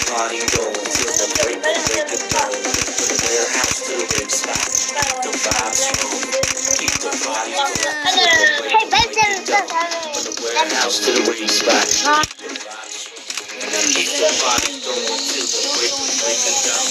party going till the break of dawn. From the warehouse to the rave spot, the vibes strong. Keep the party going till the break of dawn. From the warehouse to the rave spot, the vibes strong. Keep the party going till the break of dawn.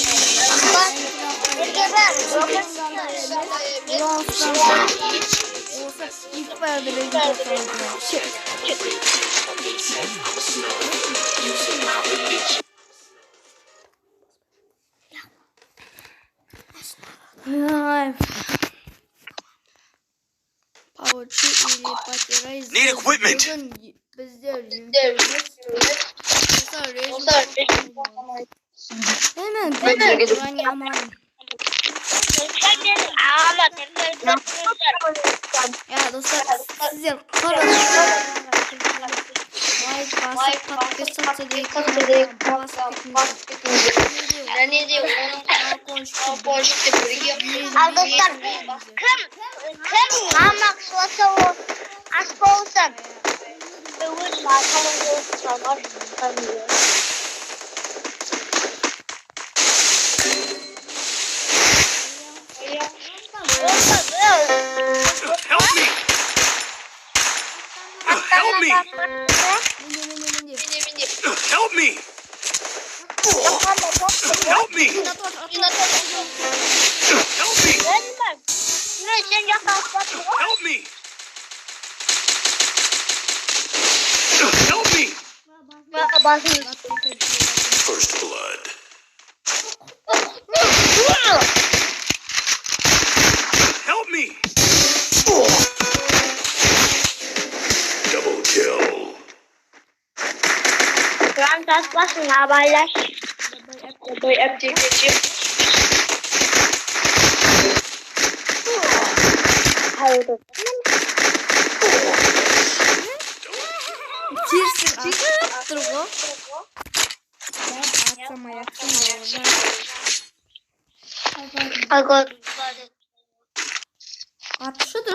Need equipment. Ya dostlar sizler Help me! Help me! Help me! Help me! Help me! Help me! First blood. Help me! Double kill. Das Wasser, aber lass. Dabei abdecken. Hayır. Durgo. Agor. Atışıdır.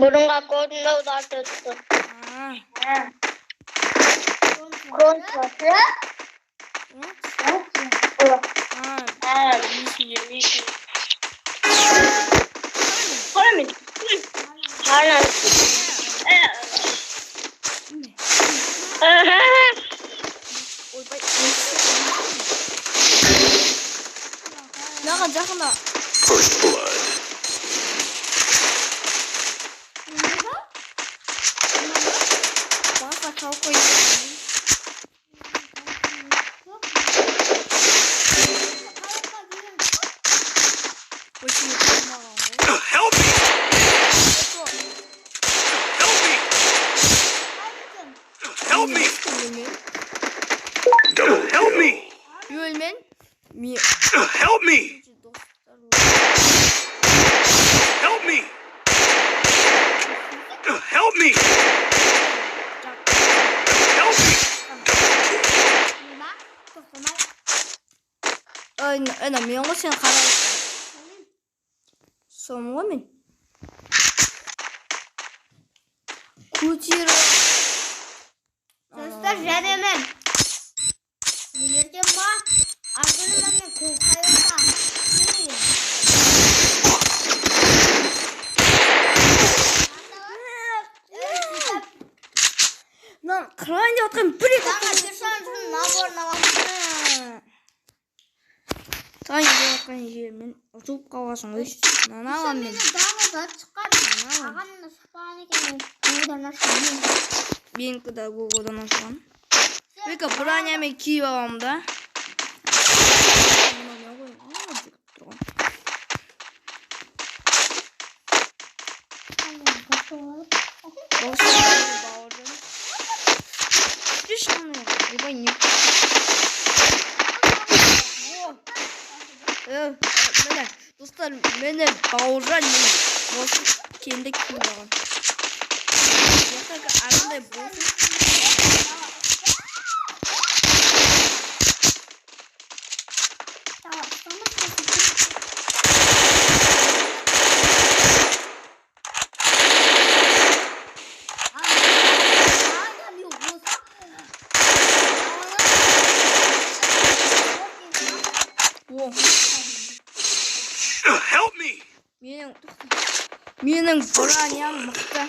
Burunga kodunda udartıyorsun. Kontrası. Yemiş. Para mı? Para. 나가 잠깐만. First blood. 와서 가고 있어. Help me! Help me! Help me! Double help me! 유일맨 미. Help me! Help me! Help me! Help me! 나 명호 씨랑 가라니까. 소모민. 구지로. Dostlar Jerem'im. Yiyeceğim bak. Ardından kokayım da. 난 그러니 어떤 뿌리 Sana düşen şunu nabor nabor. 아니 약간 이제 맨 어둡가 와서 나나가면 Daha da çıkar. Ağanın ıspanı burada nasıl? 민크다 그거다 나선. 그러니까 뭐라냐면 기와함다. 맨날 dostlar 맨날 bağıran boşluk kendi kullanıyor. Yatak arada boşluk. Менің броням мықты.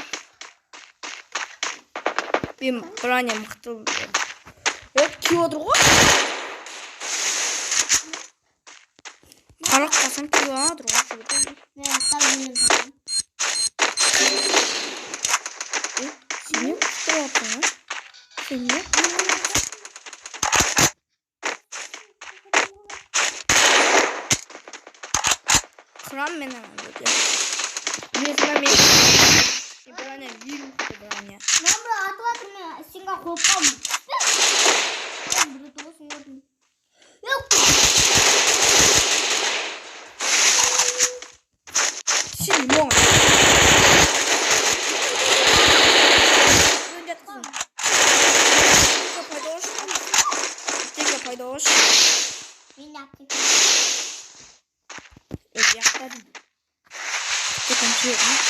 Мен броням мықты. Киіп отыр ғой. Қарақ қасам киіп отыр ғой. Мен ақтар менен тақам. Сен не күшті отыр, ма? Сен не? Қырам менен өте. Мен броня вирусты броня. Мен бір атып атыр, мен сенға қорқам. Симон. Ты пойдешь. Мен яптым. Это я ходил. Что там делаешь?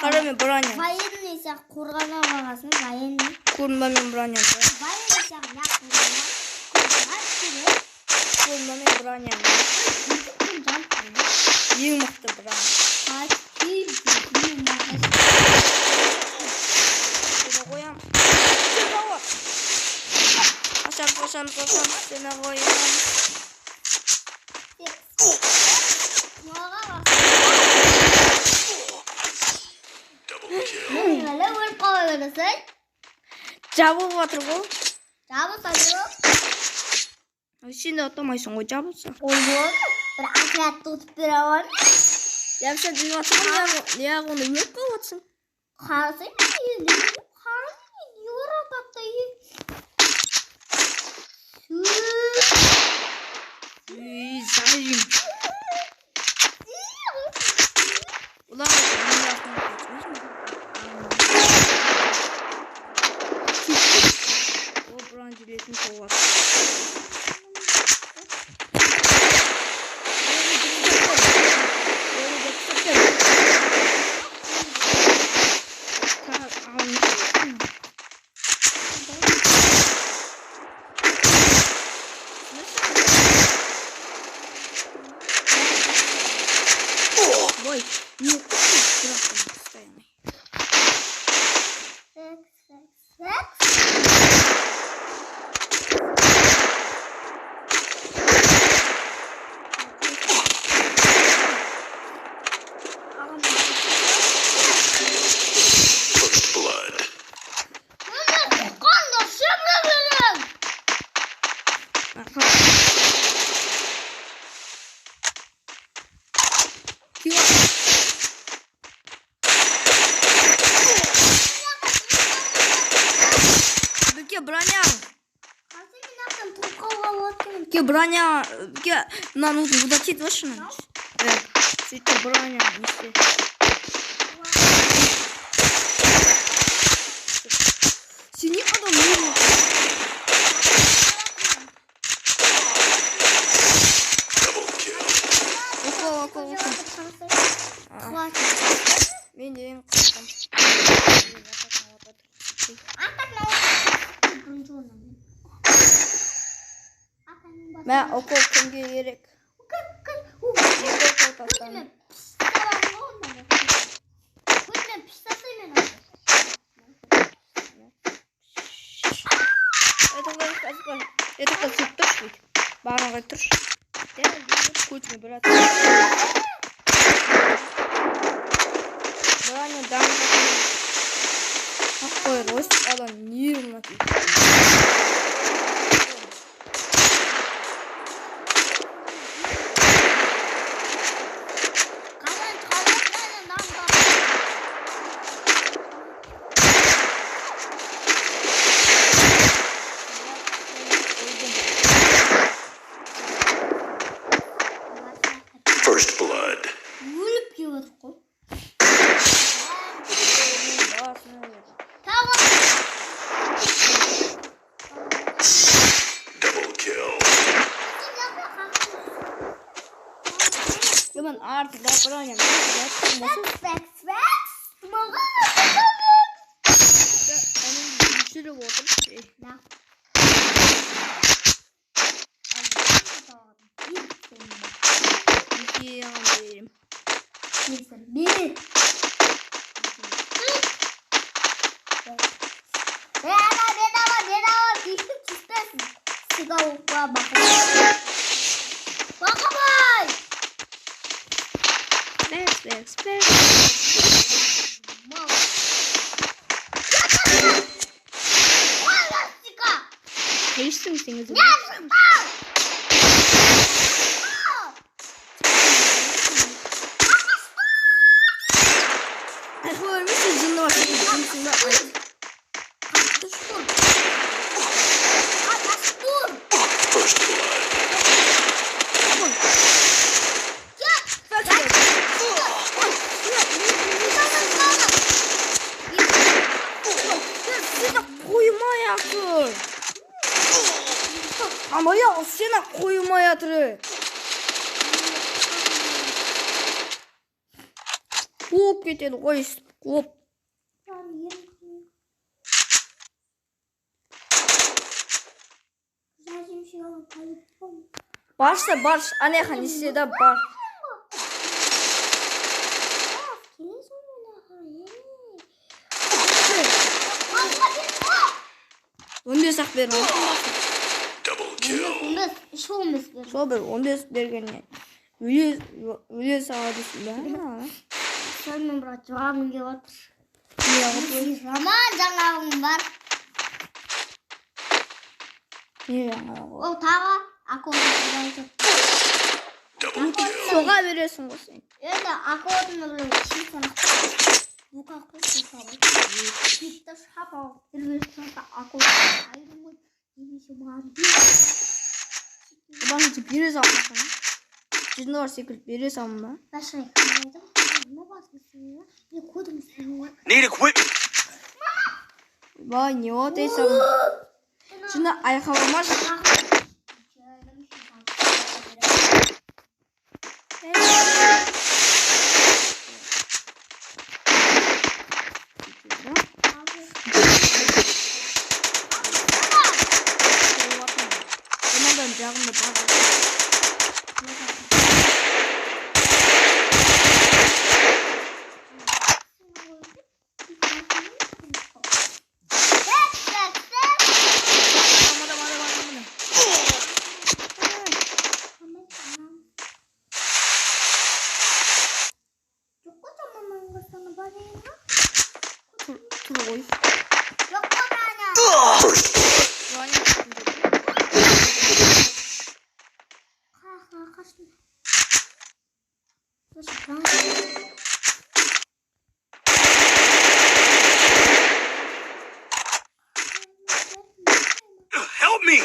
Қарамен броня. Военный сақ қорғана бағасын, военный. Көрінбамен броня. Военный сақ нақ қорғана. Көрінбамен броня. Ең мықты броня. Сені қоям. Қашам. Сені қоям. Мен өліп қала бересің. Жабылып отыр ғой. Жабылса жоқ. Сен де отамайсың ғой, жабылса. Ойбой, бір отрядты ұтып бере аламын. Япса деп жатырмын, неғып оны өліп қалып жатсың? Қарасың, Еуропада Зайым. Ulan o brandiletin kovası. Ой, не бıraktım постоянно. First blood. Қанда шымры берем. Броня. Қасы мен ақтан тұқауға отырмын. Броня. Нам нужно удачить вашу. Сөйтіп броня. Сен не адам не? Double kill. Около. Мен дейін қыстым. Мен окол кімге керек? Это как тұршы дейді. Бағанға тұршы. Көтіне брат. Броня дамы. Какой рост, алан нервно. First blood. Өліп кеп отыр ғой. Double kill. Мен артында броня. Düşürüp otur. Яғын берем. Bir. Bedava. Düştük çıktırsın. Sigavukla bakalım. Bakamay. Spek. Değişti mi seniz? First blood. Ama ya seni koymaya tırı. Hop кетеді ғой. Hop. Барш. Анеха несе да бар. Ондай сақ беріп. Double kill. Сол бір 15 бергеннен. Өле сағадысың ба? Сонымен брат, жауабым келіп отыр. Не Жаман жаңағым бар. жаңағы? Ол тағы аккордын Double kill. Соға бересің ғой сен. енді аккордын білу шиттен бұқа қойып шитті шап алып бірбес шатта аккордын айырым ғой немесе маған Баңызы бере салмасың. Жүзінде бар секілді бере салмын ба? Башай қамайды не басмысың ба? Не кодымысың ба? Need equipment. Ба, не отайсың? Жүзінде айқаламаш. Жағында бар. Тұр ғой. Help me.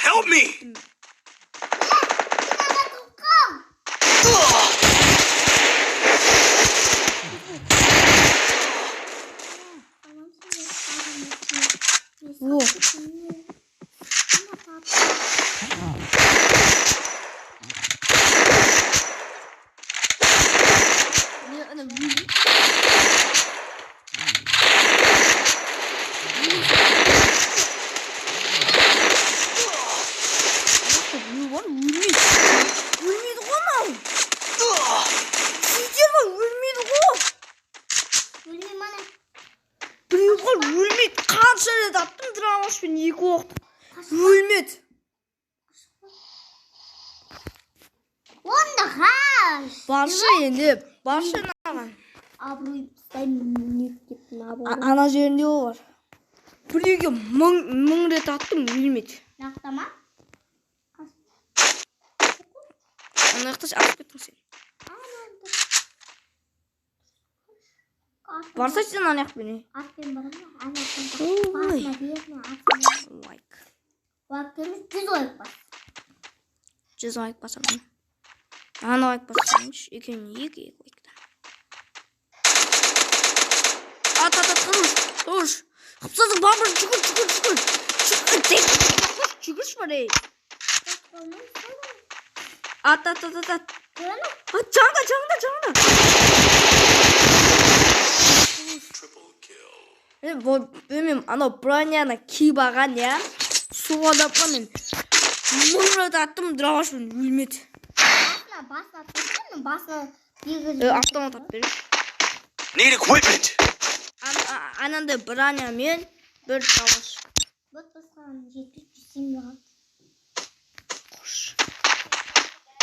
Help me. О. Өлмейді. Қанша рет аттым драмашпен 2 уақыт. Өлмейді. Онда қаш. Баршы енді. Баршы наған. Абырой ұстаймын мектептің абырой. Ана жерінде ол бар. Біреуге 1000 рет аттым өлмейді. Нақтама? Ана ақташ асып кеттің сен. Барса сен ана ақтпен. Атпен барам ба? Ана Ой. басына берме атпен. Лайк. Уақытымыз 100 лайк бас. 100 лайк басамын. Ана лайк басамыншы. Екеуіне 2 лайктан. Ат, тұр. Hapsızın babur çıkır. Çıkış var ey. At. Canına. Benim ana Brian'a kibagan suada benim. Mırda attım draşın ülmet. Basna. Автомат atıyor. Need equipment. Ananda Brian'a men bir savaş. Basna 700 ya.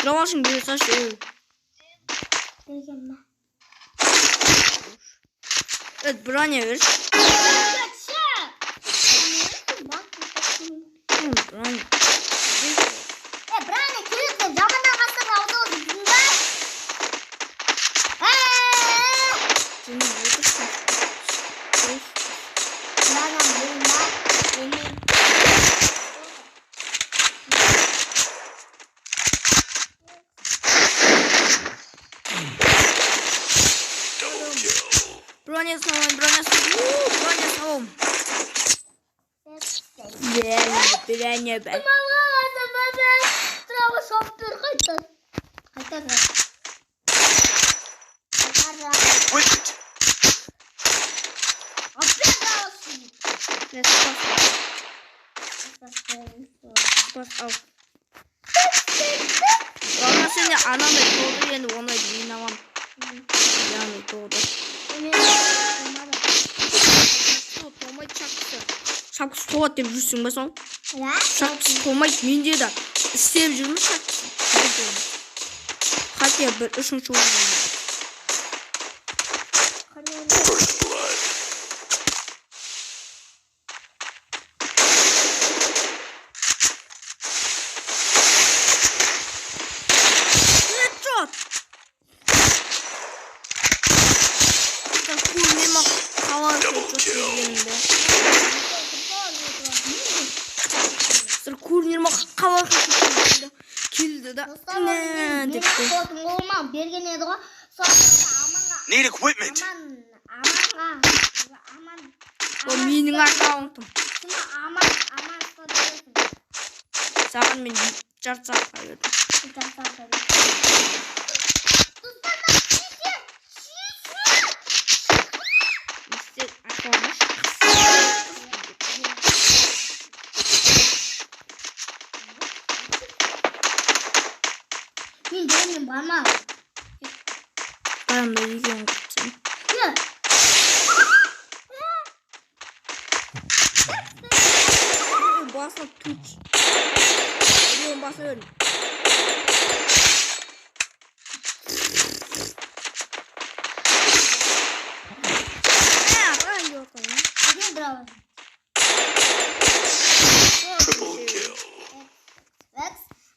Draşın bir saç. Gelme. Evet Brian'a ver. Brian. Brian kilitli camından bastı oldu. Seni vurursun. Brian'a savun. Brian'a ben. Trava şoftör kayıt. Equipment. Bas al. Bana seni anam ve doğdu yani ona dinlemem. Yani doğdu. Tomay çaktı. Şapkısı toğat deyip жүрсің бе соң? Шапкысы толмай менде де істеп жүрмін шапкысын. Хотя бір үшінші орын. First blood. Headshot. Kurmema kalan kötü. Sır kurmema kalan kötü. Kildi de. Ne депті. Берген еді ғой. Need equipment. О менің аккаунтым. Саған мен жарты сағатқа бердім. İstek akılmış. Benim bana. Ben de yiyeceğim seni. Basma tut. Ölüyorum basıyorum. Triple kill.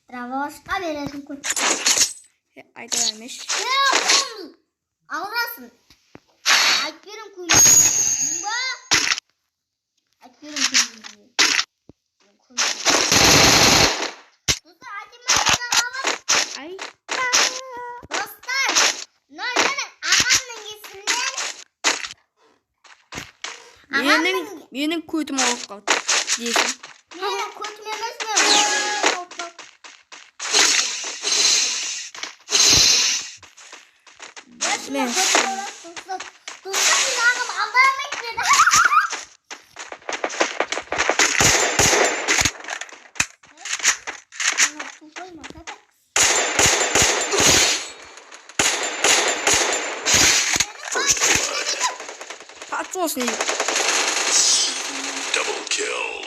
Travuşka verelim koy. Ayda vermiş. Avrasın. Alperim kuyu. Alperim kuyu. Ay. Dostlar. Nördene ağamın gitsinler. Benim kuytum alıp kaldı. Diyeceğim. Benim kuytum yemez mi? Ne? Dostlar bir ağam Allah'a bekledi. First blood. Patros ne? Double kill.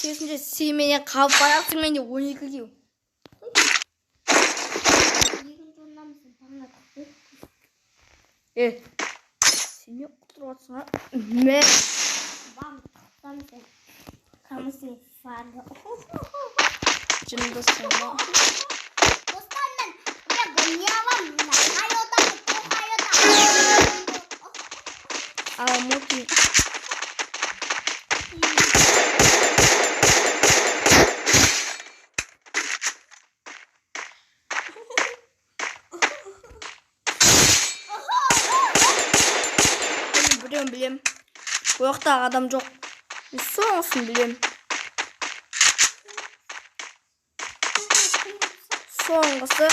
Kesince sevmeye kalp bayarsın bence 12 kill. Evet. Seni oturtmasına ne? Canımda sana. Moti. білем. Бұл жақтағы адам жоқ. Соңғысын білем. Соңғысы.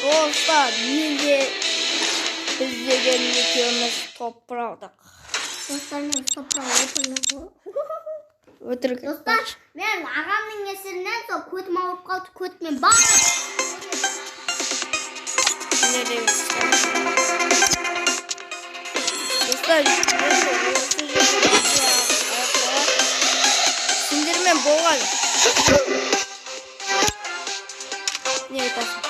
Достар, менде іздеген екеуміз топбір алдық. Достар, мен топбір Өтірік. Достар, мен ағамның есірінен сол көтім ауырып қалды, көтімен барып. Не дейміз? Достар, сендермен болған. Не айтасың?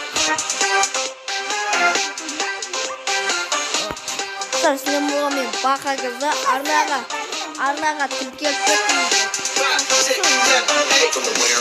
Достар, сендермен болған мен бақа қызы арнаға тіркеліп кеттім.